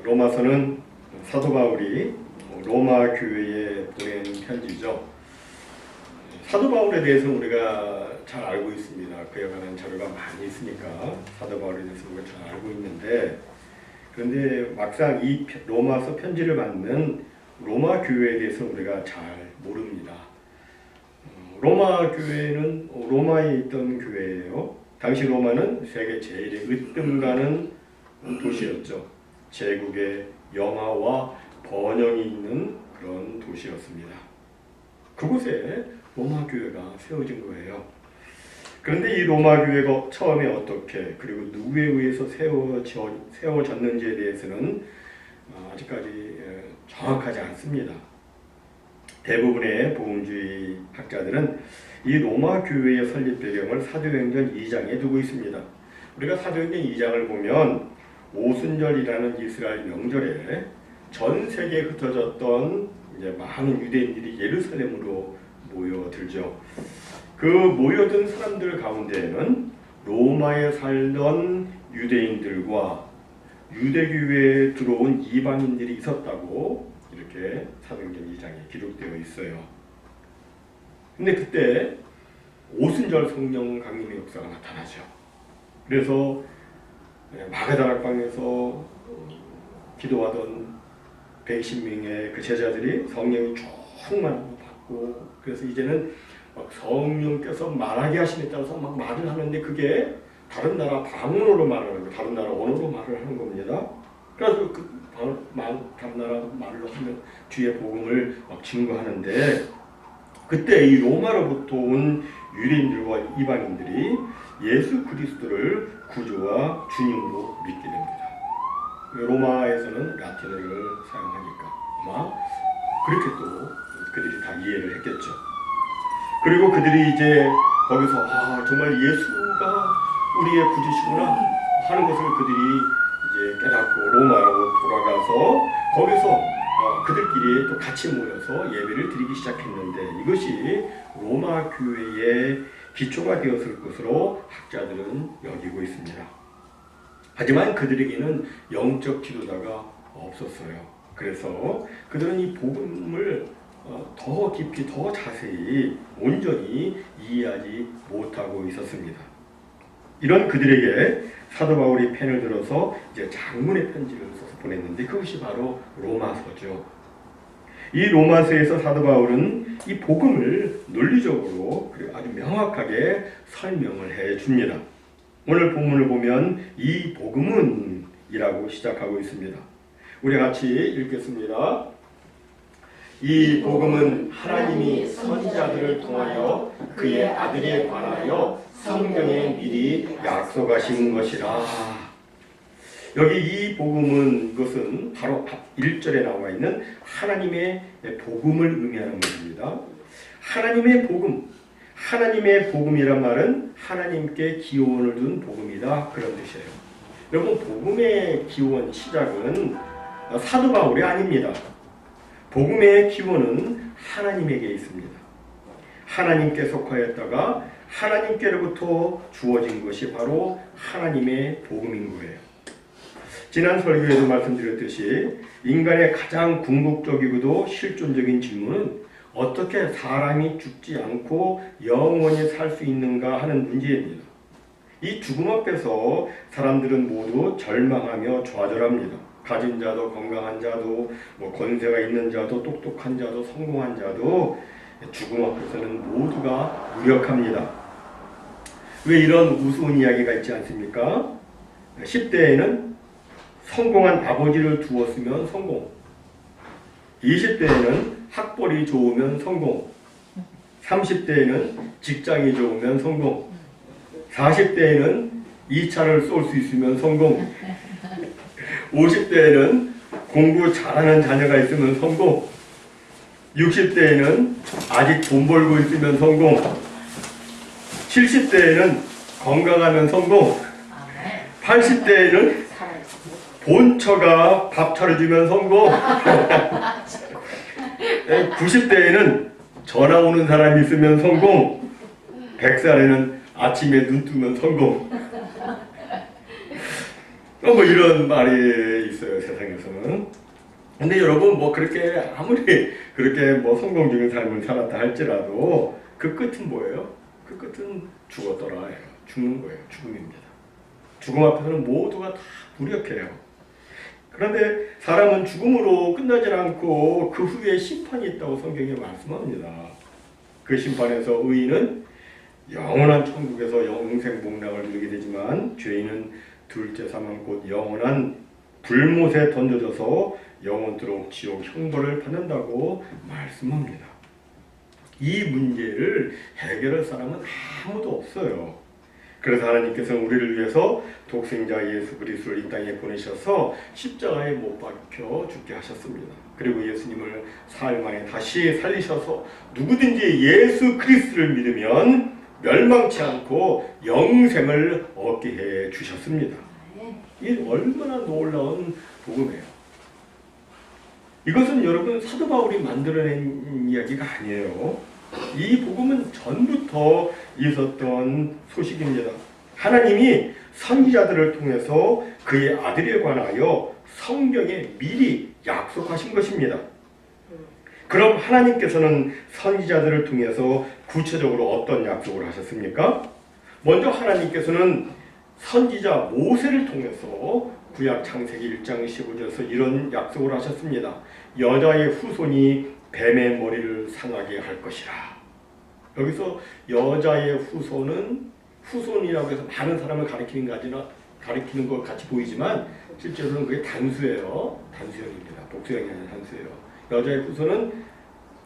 로마서는 사도 바울이 로마 교회에 보낸 편지죠. 사도 바울에 대해서는 우리가 잘 알고 있습니다. 그에 관한 자료가 많이 있으니까 사도 바울에 대해서 우리가 잘 알고 있는데, 그런데 막상 이 로마서 편지를 받는 로마 교회에 대해서 우리가 잘 모릅니다. 로마 교회는 로마에 있던 교회예요. 당시 로마는 세계 제일의 으뜸가는 도시였죠. 제국의 영화와 번영이 있는 그런 도시였습니다. 그곳에 로마 교회가 세워진 거예요. 그런데 이 로마 교회가 처음에 어떻게, 그리고 누구에 의해서 세워졌는지에 대해서는 아직까지 정확하지 않습니다. 대부분의 복음주의 학자들은 이 로마 교회의 설립 배경을 사도행전 2장에 두고 있습니다. 우리가 사도행전 2장을 보면 오순절이라는 이스라엘 명절에 전 세계에 흩어졌던 이제 많은 유대인들이 예루살렘으로 모여들죠. 그 모여든 사람들 가운데에는 로마에 살던 유대인들과 유대교회에 들어온 이방인들이 있었다고 이렇게 사도행전 2장에 기록되어 있어요. 근데 그때 오순절 성령 강림의 역사가 나타나죠. 그래서 마가다락방에서 기도하던 120명의 그 제자들이 성령이 충만함을 받고, 그래서 이제는 막 성령께서 말하게 하심에 따라서 막 말을 하는데 그게 다른 나라 방언으로 말을 하는 거예요. 다른 나라 언어로 말을 하는 겁니다. 그래서 다른 나라 말로 하면 뒤에 복음을 막 증거하는데, 그때 이 로마로부터 온 유대인들과 이방인들이 예수 그리스도를 구주와 주님으로 믿게 됩니다. 로마에서는 라틴어를 사용하니까 아마 그렇게 또 그들이 다 이해를 했겠죠. 그리고 그들이 이제 거기서 정말 예수가 우리의 구주시구나 하는 것을 그들이 이제 깨닫고 로마로 돌아가서 거기서 그들끼리 또 같이 모여서 예배를 드리기 시작했는데, 이것이 로마 교회의 기초가 되었을 것으로 학자들은 여기고 있습니다. 하지만 그들에게는 영적 지도자가 없었어요. 그래서 그들은 이 복음을 더 깊이, 더 자세히, 온전히 이해하지 못하고 있었습니다. 이런 그들에게 사도 바울이 펜을 들어서 이제 장문의 편지를 써서 보냈는데, 그것이 바로 로마서죠. 이 로마서에서 사도 바울은 이 복음을 논리적으로 그리고 아주 명확하게 설명을 해 줍니다. 오늘 본문을 보면 이 복음은 이라고 시작하고 있습니다. 우리 같이 읽겠습니다. 이 복음은 하나님이 선지자들을 통하여 그의 아들에 관하여 성경에 미리 약속하신 것이라. 여기 이 복음은, 이것은 바로 1절에 나와 있는 하나님의 복음을 의미하는 것입니다. 하나님의 복음, 하나님의 복음이란 말은 하나님께 기원을 둔 복음이다, 그런 뜻이에요. 여러분, 복음의 기원, 시작은 사도 바울이 아닙니다. 복음의 기원은 하나님에게 있습니다. 하나님께 속하였다가 하나님께로부터 주어진 것이 바로 하나님의 복음인 거예요. 지난 설교에도 말씀드렸듯이 인간의 가장 궁극적이고도 실존적인 질문은 어떻게 사람이 죽지 않고 영원히 살 수 있는가 하는 문제입니다. 이 죽음 앞에서 사람들은 모두 절망하며 좌절합니다. 가진 자도, 건강한 자도, 권세가 있는 자도, 똑똑한 자도, 성공한 자도 죽음 앞에서는 모두가 무력합니다. 왜 이런 우스운 이야기가 있지 않습니까? 10대에는 성공한 아버지를 두었으면 성공, 20대에는 학벌이 좋으면 성공, 30대에는 직장이 좋으면 성공, 40대에는 2차를 쏠 수 있으면 성공, 50대에는 공부 잘하는 자녀가 있으면 성공, 60대에는 아직 돈 벌고 있으면 성공, 70대에는 건강하면 성공, 80대에는 본처가 밥 차려주면 성공, 90대에는 전화 오는 사람이 있으면 성공, 100살에는 아침에 눈 뜨면 성공. 뭐 이런 말이 있어요, 세상에서는. 근데 여러분, 뭐 그렇게 아무리 그렇게 뭐 성공적인 삶을 살았다 할지라도 그 끝은 뭐예요? 그 끝은 죽었더라예요. 죽는 거예요. 죽음입니다. 죽음 앞에서는 모두가 다 무력해요. 그런데 사람은 죽음으로 끝나지 않고 그 후에 심판이 있다고 성경에 말씀합니다. 그 심판에서 의인은 영원한 천국에서 영생 복락을 누리게 되지만 죄인은 둘째 사망 곧 영원한 불못에 던져져서 영원토록 지옥 형벌을 받는다고 말씀합니다. 이 문제를 해결할 사람은 아무도 없어요. 그래서 하나님께서는 우리를 위해서 독생자 예수 그리스도를 이 땅에 보내셔서 십자가에 못 박혀 죽게 하셨습니다. 그리고 예수님을 사흘 만에 다시 살리셔서 누구든지 예수 그리스도를 믿으면 멸망치 않고 영생을 얻게 해 주셨습니다. 이게 얼마나 놀라운 복음이에요. 이것은 여러분 사도 바울이 만들어낸 이야기가 아니에요. 이 복음은 전부터 있었던 소식입니다. 하나님이 선지자들을 통해서 그의 아들에 관하여 성경에 미리 약속하신 것입니다. 그럼 하나님께서는 선지자들을 통해서 구체적으로 어떤 약속을 하셨습니까? 먼저 하나님께서는 선지자 모세를 통해서 구약 창세기 1장 15절에서 이런 약속을 하셨습니다. 여자의 후손이 뱀의 머리를 상하게 할 것이라. 여기서 여자의 후손이라고 해서 많은 사람을 가리키는 것 같이 보이지만 실제로는 그게 단수예요. 단수형입니다. 복수형이 아니라 단수예요. 여자의 후손은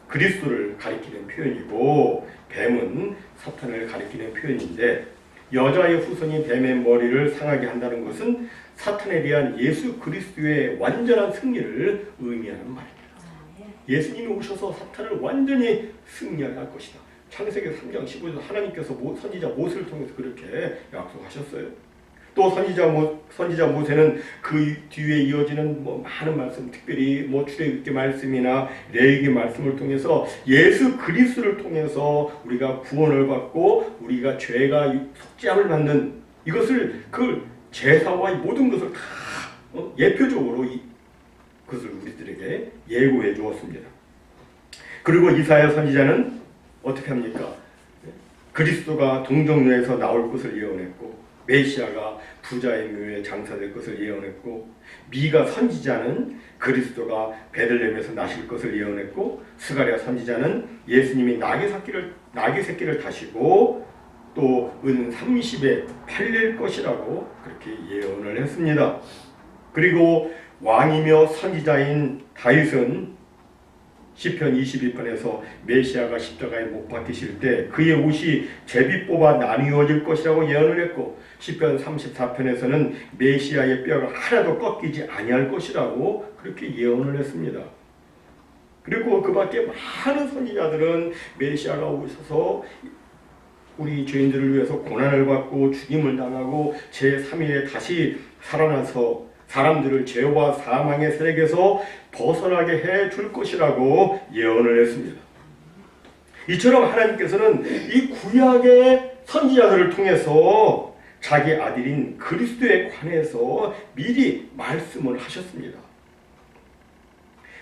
그리스도를 가리키는 표현이고 뱀은 사탄을 가리키는 표현인데 여자의 후손이 뱀의 머리를 상하게 한다는 것은 사탄에 대한 예수 그리스도의 완전한 승리를 의미하는 말입니다. 예수님이 오셔서 사탄을 완전히 승리하게 할 것이다. 창세기 3장 15절 하나님께서 선지자 모세를 통해서 그렇게 약속하셨어요. 또 선지자 모세는 그 뒤에 이어지는 많은 말씀, 특별히 출애굽기 말씀이나 레위기 말씀을 통해서 예수 그리스도를 통해서 우리가 구원을 받고 우리가 죄가 속죄함을 받는 이것을 그 제사와 모든 것을 다 예표적으로 그것을 우리들에게 예고해 주었습니다. 그리고 이사야 선지자는 어떻게 합니까? 그리스도가 동정녀에서 나올 것을 예언했고 메시아가 부자의 묘에 장사될 것을 예언했고 미가 선지자는 그리스도가 베들레헴에서 나실 것을 예언했고 스가랴 선지자는 예수님이 나귀 새끼를 타시고 또 은 30에 팔릴 것이라고 그렇게 예언을 했습니다. 그리고 왕이며 선지자인 다윗은 시편 22편에서 메시아가 십자가에 못 박히실 때 그의 옷이 제비 뽑아 나뉘어질 것이라고 예언을 했고 시편 34편에서는 메시아의 뼈가 하나도 꺾이지 아니할 것이라고 그렇게 예언을 했습니다. 그리고 그 밖에 많은 선지자들은 메시아가 오셔서 우리 죄인들을 위해서 고난을 받고 죽임을 당하고 제3일에 다시 살아나서 사람들을 죄와 사망의 세력에서 벗어나게 해 줄 것이라고 예언을 했습니다. 이처럼 하나님께서는 이 구약의 선지자들을 통해서 자기 아들인 그리스도에 관해서 미리 말씀을 하셨습니다.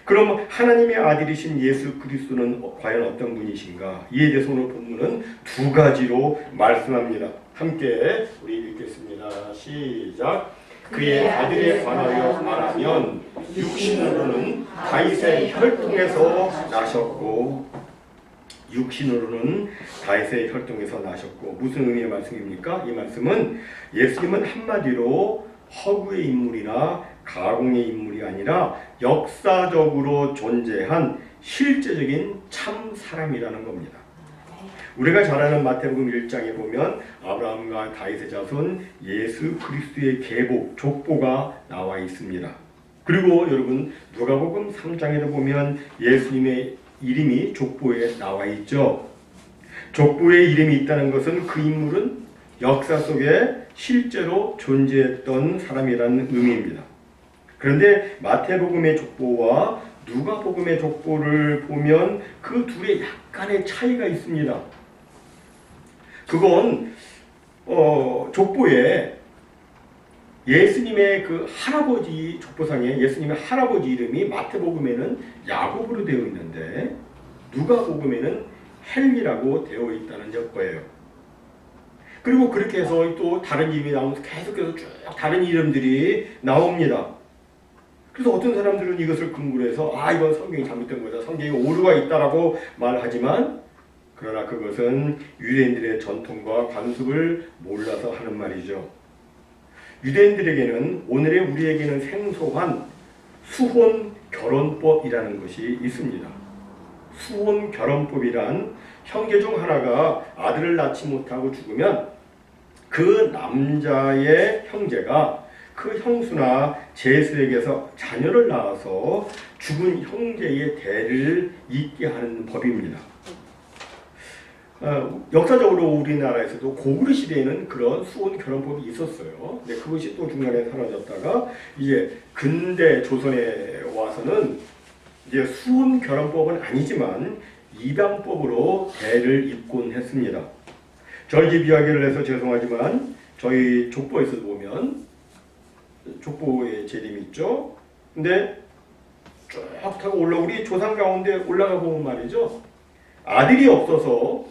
그럼 하나님의 아들이신 예수 그리스도는 과연 어떤 분이신가? 이에 대해서 오늘 본문은 두 가지로 말씀합니다. 함께 우리 읽겠습니다. 시작. 그의 아들에 관하여 말하면 육신으로는 다윗의 혈통에서 나셨고 무슨 의미의 말씀입니까? 이 말씀은 예수님은 한마디로 허구의 인물이나 가공의 인물이 아니라 역사적으로 존재한 실제적인 참 사람이라는 겁니다. 우리가 잘 아는 마태복음 1장에 보면 아브라함과 다윗의 자손 예수 그리스도의 계보, 족보가 나와 있습니다. 그리고 여러분 누가복음 3장에도 보면 예수님의 이름이 족보에 나와 있죠. 족보에 이름이 있다는 것은 그 인물은 역사 속에 실제로 존재했던 사람이라는 의미입니다. 그런데 마태복음의 족보와 누가복음의 족보를 보면 그 둘의 약간의 차이가 있습니다. 그건 족보에 예수님의 그 할아버지 족보상에 예수님의 할아버지 이름이 마태복음에는 야곱으로 되어 있는데 누가복음에는 헬리라고 되어 있다는 거예요. 그리고 그렇게 해서 또 다른 이름이 나오면서 계속해서 쭉 다른 이름들이 나옵니다. 그래서 어떤 사람들은 이것을 근거로 해서 이건 성경이 잘못된 거다, 성경에 오류가 있다라고 말하지만, 그러나 그것은 유대인들의 전통과 관습을 몰라서 하는 말이죠. 유대인들에게는 오늘의 우리에게는 생소한 수혼 결혼법이라는 것이 있습니다. 수혼 결혼법이란 형제 중 하나가 아들을 낳지 못하고 죽으면 그 남자의 형제가 그 형수나 제수에게서 자녀를 낳아서 죽은 형제의 대를 잇게 하는 법입니다. 역사적으로 우리나라에서도 고구려 시대에는 그런 수혼 결혼법이 있었어요. 근데 그것이 또 중간에 사라졌다가 이제 근대 조선에 와서는 이제 수혼 결혼법은 아니지만 입양법으로 대를 잇곤 했습니다. 저희 집 이야기를 해서 죄송하지만 저희 족보에서 보면 족보에 재림이 있죠. 근데 쭉 타고 우리 조상 가운데 올라가 보면 말이죠. 아들이 없어서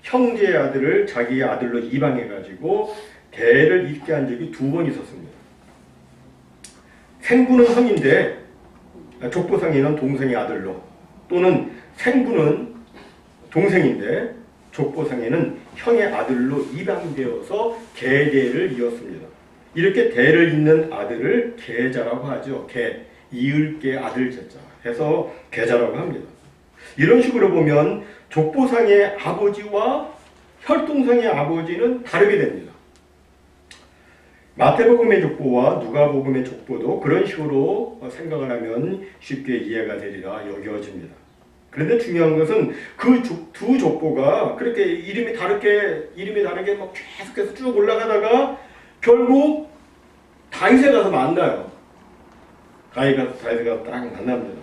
형제의 아들을 자기의 아들로 입양해가지고 대를 잇게 한 적이 2번 있었습니다. 생부는 형인데 족보상에는 동생의 아들로, 또는 생부는 동생인데 족보상에는 형의 아들로 입양되어서 계대를 이었습니다. 이렇게 대를 잇는 아들을 계자라고 하죠. 이을 게 아들 제자 해서 계자라고 합니다. 이런 식으로 보면 족보상의 아버지와 혈통상의 아버지는 다르게 됩니다. 마태복음의 족보와 누가복음의 족보도 그런 식으로 생각을 하면 쉽게 이해가 되리라 여겨집니다. 그런데 중요한 것은 그 두 족보가 그렇게 이름이 다르게 막 계속해서 쭉 올라가다가 결국 다윗에 가서 만나요. 다윗에 가서 딱 만납니다.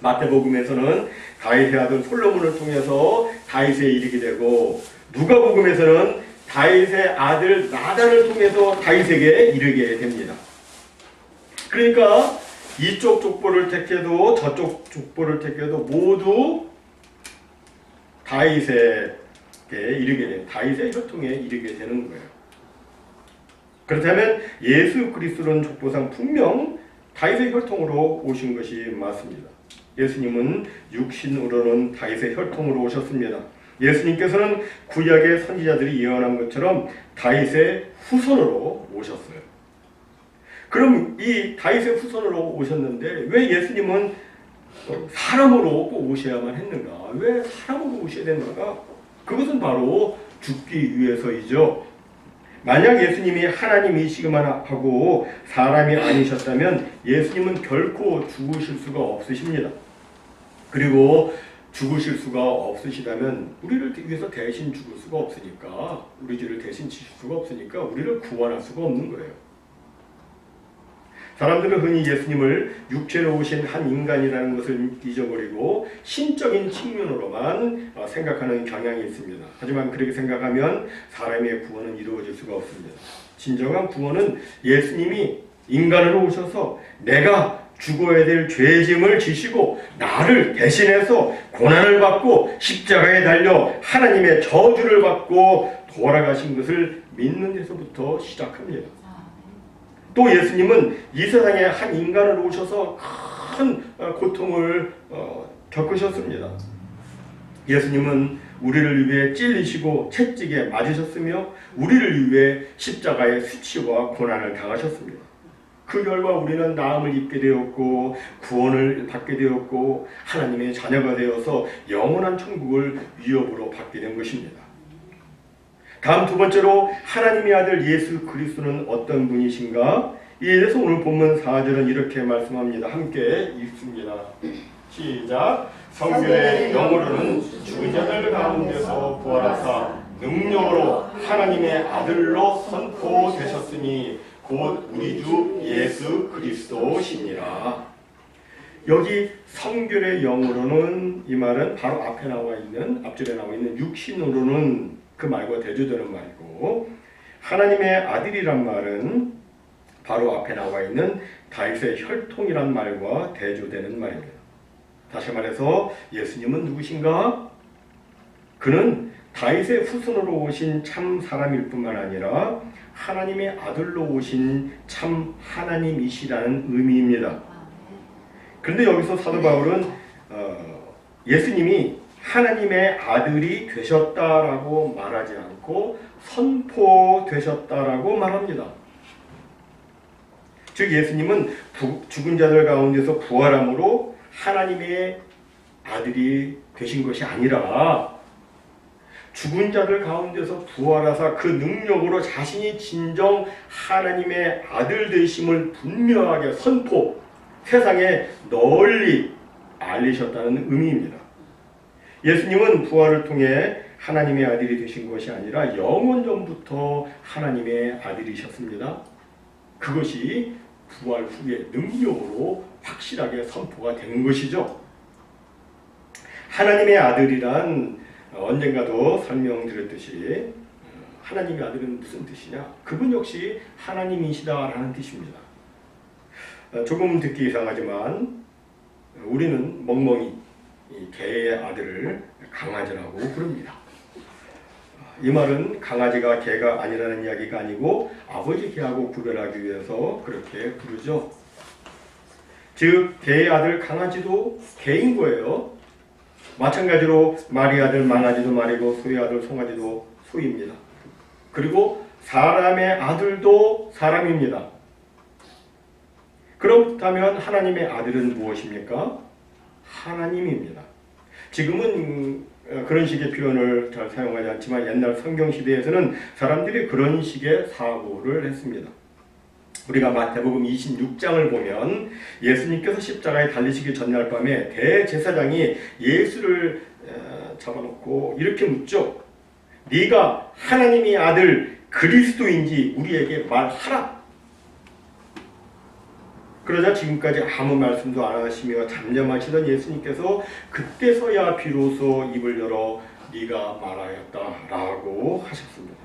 마태복음에서는 다윗의 아들 솔로몬을 통해서 다윗에 이르게 되고, 누가복음에서는 다윗의 아들 나단을 통해서 다윗에게 이르게 됩니다. 그러니까 이쪽 족보를 택해도 저쪽 족보를 택해도 모두 다윗에게 이르게 돼요. 다윗의 혈통에 이르게 되는 거예요. 그렇다면 예수 그리스도는 족보상 분명 다윗의 혈통으로 오신 것이 맞습니다. 예수님은 육신으로는 다윗의 혈통으로 오셨습니다. 예수님께서는 구약의 선지자들이 예언한 것처럼 다윗의 후손으로 오셨어요. 그럼 이 다윗의 후손으로 오셨는데 왜 예수님은 사람으로 꼭 오셔야만 했는가? 왜 사람으로 오셔야 됐는가? 그것은 바로 죽기 위해서이죠. 만약 예수님이 하나님이시기만 하고 사람이 아니셨다면 예수님은 결코 죽으실 수가 없으십니다. 그리고 죽으실 수가 없으시다면 우리를 위해서 대신 죽을 수가 없으니까, 우리 죄를 대신 지실 수가 없으니까 우리를 구원할 수가 없는 거예요. 사람들은 흔히 예수님을 육체로 오신 한 인간이라는 것을 잊어버리고 신적인 측면으로만 생각하는 경향이 있습니다. 하지만 그렇게 생각하면 사람의 구원은 이루어질 수가 없습니다. 진정한 구원은 예수님이 인간으로 오셔서 내가 죽어야 될 죄의 짐을 지시고 나를 대신해서 고난을 받고 십자가에 달려 하나님의 저주를 받고 돌아가신 것을 믿는 데서부터 시작합니다. 또 예수님은 이 세상에 한 인간으로 오셔서 큰 고통을 겪으셨습니다. 예수님은 우리를 위해 찔리시고 채찍에 맞으셨으며 우리를 위해 십자가의 수치와 고난을 당하셨습니다. 그 결과 우리는 나음을 입게 되었고 구원을 받게 되었고 하나님의 자녀가 되어서 영원한 천국을 위협으로 받게 된 것입니다. 다음 두 번째로 하나님의 아들 예수 그리스도는 어떤 분이신가? 이에 대해서 오늘 본문 4절은 이렇게 말씀합니다. 함께 읽습니다. 시작. 성경의 영으로는 죽은 자들 가운데서 부활하사 능력으로 하나님의 아들로 선포되셨으니 곧 우리 주 예수 그리스도시니라. 여기 성결의 영으로는, 이 말은 바로 앞에 나와 있는, 앞줄에 나와 있는 육신으로는 그 말과 대조되는 말이고, 하나님의 아들이란 말은 바로 앞에 나와 있는 다윗의 혈통이란 말과 대조되는 말입니다. 다시 말해서 예수님은 누구신가? 그는 다윗의 후손으로 오신 참 사람일 뿐만 아니라 하나님의 아들로 오신 참 하나님이시라는 의미입니다. 그런데 여기서 사도 바울은 예수님이 하나님의 아들이 되셨다라고 말하지 않고 선포되셨다라고 말합니다. 즉 예수님은 죽은 자들 가운데서 부활함으로 하나님의 아들이 되신 것이 아니라 죽은 자들 가운데서 부활하사 그 능력으로 자신이 진정 하나님의 아들 되심을 분명하게 세상에 널리 알리셨다는 의미입니다. 예수님은 부활을 통해 하나님의 아들이 되신 것이 아니라 영원전부터 하나님의 아들이셨습니다. 그것이 부활 후에 능력으로 확실하게 선포가 되는 것이죠. 하나님의 아들이란 언젠가도 설명드렸듯이 하나님의 아들은 무슨 뜻이냐? 그분 역시 하나님이시다라는 뜻입니다. 조금 듣기 이상하지만 우리는 멍멍이 개의 아들을 강아지라고 부릅니다. 이 말은 강아지가 개가 아니라는 이야기가 아니고 아버지 개하고 구별하기 위해서 그렇게 부르죠. 즉 개의 아들 강아지도 개인 거예요. 마찬가지로 말의 아들 망아지도 말이고 소의 아들 송아지도 소입니다. 그리고 사람의 아들도 사람입니다. 그렇다면 하나님의 아들은 무엇입니까? 하나님입니다. 지금은 그런 식의 표현을 잘 사용하지 않지만 옛날 성경시대에서는 사람들이 그런 식의 사고를 했습니다. 우리가 마태복음 26장을 보면 예수님께서 십자가에 달리시기 전날 밤에 대제사장이 예수를 잡아놓고 이렇게 묻죠. 네가 하나님의 아들 그리스도인지 우리에게 말하라. 그러자 지금까지 아무 말씀도 안 하시며 잠잠하시던 예수님께서 그때서야 비로소 입을 열어 네가 말하였다라고 하셨습니다.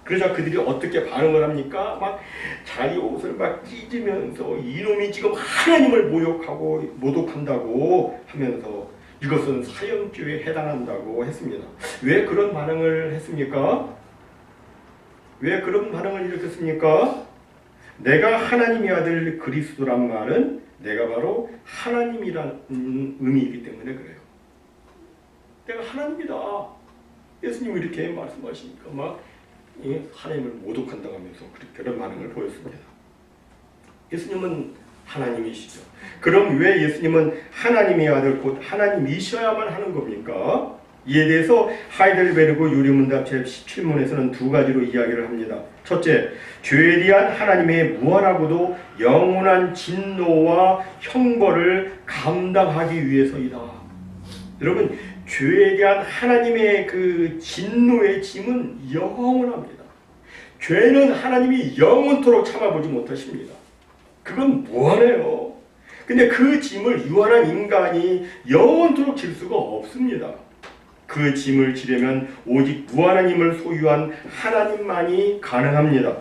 그러자 그들이 어떻게 반응을 합니까? 막 자기 옷을 막 찢으면서 이놈이 지금 하나님을 모독한다고 하면서 이것은 사형죄에 해당한다고 했습니다. 왜 그런 반응을 했습니까? 왜 그런 반응을 일으켰습니까? 내가 하나님의 아들 그리스도란 말은 내가 바로 하나님이라는 의미이기 때문에 그래요. 내가 하나님이다. 예수님이 이렇게 말씀하시니까 막 하나님을 모독한다고 하면서 그런 반응을 보였습니다. 예수님은 하나님이시죠. 그럼 왜 예수님은 하나님의 아들 곧 하나님이셔야만 하는 겁니까? 이에 대해서 하이델베르그 유리문답 제17문에서는 두 가지로 이야기를 합니다. 첫째, 죄에 대한 하나님의 무한하고도 영원한 진노와 형벌을 감당하기 위해서이다. 여러분, 죄에 대한 하나님의 그 진노의 짐은 영원합니다. 죄는 하나님이 영원토록 참아보지 못하십니다. 그건 무한해요. 근데 그 짐을 유한한 인간이 영원토록 질 수가 없습니다. 그 짐을 지려면 오직 무한한 힘을 소유한 하나님만이 가능합니다.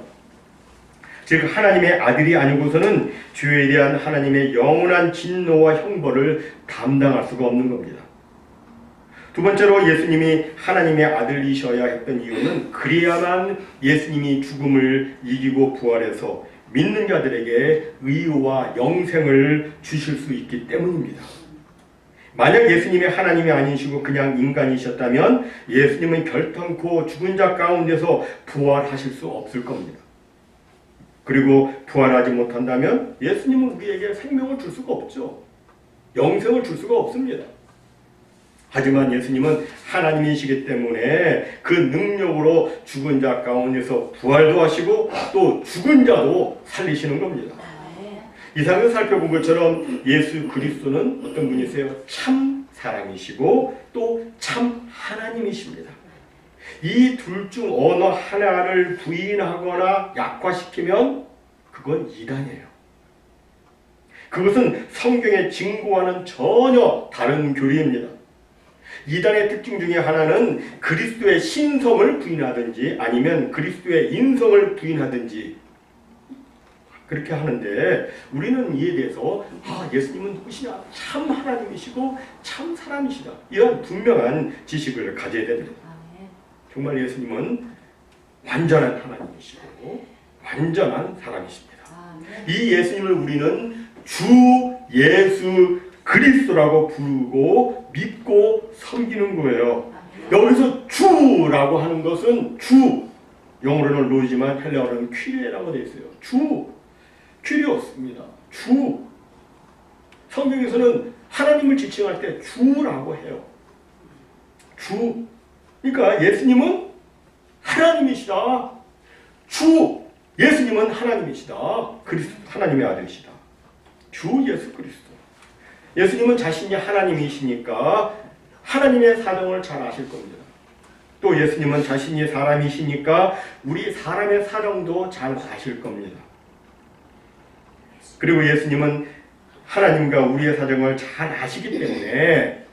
즉 하나님의 아들이 아니고서는 죄에 대한 하나님의 영원한 진노와 형벌을 감당할 수가 없는 겁니다. 두 번째로 예수님이 하나님의 아들이셔야 했던 이유는 그래야만 예수님이 죽음을 이기고 부활해서 믿는 자들에게 의와 영생을 주실 수 있기 때문입니다. 만약 예수님이 하나님이 아니시고 그냥 인간이셨다면 예수님은 결탄코 죽은 자 가운데서 부활하실 수 없을 겁니다. 그리고 부활하지 못한다면 예수님은 우리에게 생명을 줄 수가 없죠. 영생을 줄 수가 없습니다. 하지만 예수님은 하나님이시기 때문에 그 능력으로 죽은 자 가운데서 부활도 하시고 또 죽은 자도 살리시는 겁니다. 이상을 살펴본 것처럼 예수 그리스도는 어떤 분이세요? 참 사람이시고 또 참 하나님이십니다. 이 둘 중 어느 하나를 부인하거나 약화시키면 그건 이단이에요. 그것은 성경의 증거와는 전혀 다른 교리입니다. 이단의 특징 중에 하나는 그리스도의 신성을 부인하든지 아니면 그리스도의 인성을 부인하든지 그렇게 하는데 우리는 이에 대해서 예수님은 누구시냐? 참 하나님이시고 참 사람이시다. 이런 분명한 지식을 가져야 됩니다. 정말 예수님은 완전한 하나님이시고 완전한 사람이십니다. 이 예수님을 우리는 주 예수 그리스도라고 부르고 믿고 섬기는 거예요. 여기서 주라고 하는 것은 주, 영어로는 로지만 헬라어로는 퀴리라고 되어 있어요. 주, 퀴리오스입니다. 주. 성경에서는 하나님을 지칭할 때 주라고 해요. 주. 그러니까 예수님은 하나님이시다. 주. 예수님은 하나님이시다. 그리스도, 하나님의 아들이시다. 주 예수 그리스도. 예수님은 자신이 하나님이시니까 하나님의 사정을 잘 아실 겁니다. 또 예수님은 자신이 사람이시니까 우리 사람의 사정도 잘 아실 겁니다. 그리고 예수님은 하나님과 우리의 사정을 잘 아시기 때문에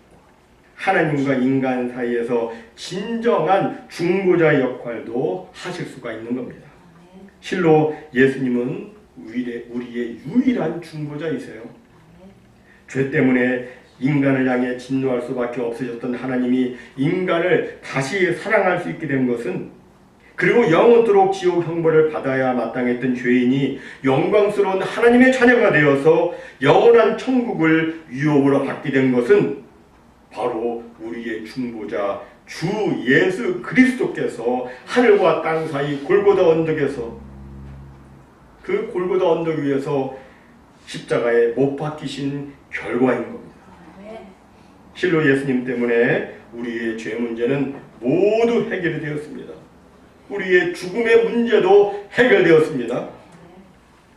하나님과 인간 사이에서 진정한 중보자 역할도 하실 수가 있는 겁니다. 실로 예수님은 우리의 유일한 중보자이세요. 죄 때문에 인간을 향해 진노할 수밖에 없으셨던 하나님이 인간을 다시 사랑할 수 있게 된 것은, 그리고 영원토록 지옥 형벌을 받아야 마땅했던 죄인이 영광스러운 하나님의 자녀가 되어서 영원한 천국을 유업으로 받게 된 것은 바로 우리의 중보자 주 예수 그리스도께서 하늘과 땅 사이 골고다 언덕에서, 그 골고다 언덕 위에서 십자가에 못 박히신 결과인 겁니다. 실로 예수님 때문에 우리의 죄 문제는 모두 해결이 되었습니다. 우리의 죽음의 문제도 해결되었습니다.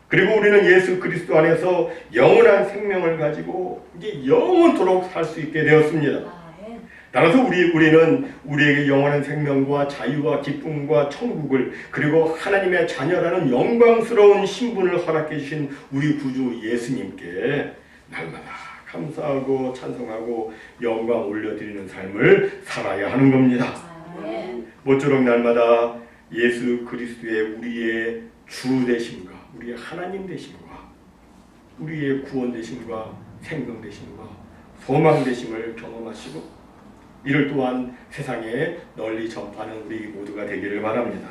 그리고 우리는 예수 그리스도 안에서 영원한 생명을 가지고 이제 영원토록 살 수 있게 되었습니다. 따라서 우리는 우리에게 영원한 생명과 자유와 기쁨과 천국을, 그리고 하나님의 자녀라는 영광스러운 신분을 허락해 주신 우리 구주 예수님께 날마다 감사하고 찬송하고 영광 올려드리는 삶을 살아야 하는 겁니다. 모쪼록 날마다 예수 그리스도의 우리의 주 되심과 우리의 하나님 되심과 우리의 구원 되심과 생명 되심과 소망 되심을 경험하시고 이를 또한 세상에 널리 전파하는 우리 모두가 되기를 바랍니다.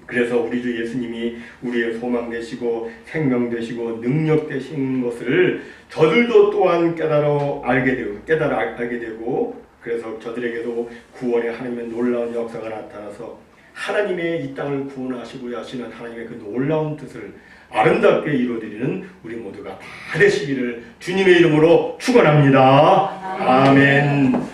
그래서 우리 주 예수님이 우리의 소망 되시고 생명 되시고 능력 되신 것을 저들도 또한 깨달아 알게 되고, 그래서 저들에게도 구원의 하나님의 놀라운 역사가 나타나서 하나님의 이 땅을 구원하시고자 하시는 하나님의 그 놀라운 뜻을 아름답게 이루어드리는 우리 모두가 다 되시기를 주님의 이름으로 축원합니다. 아멘.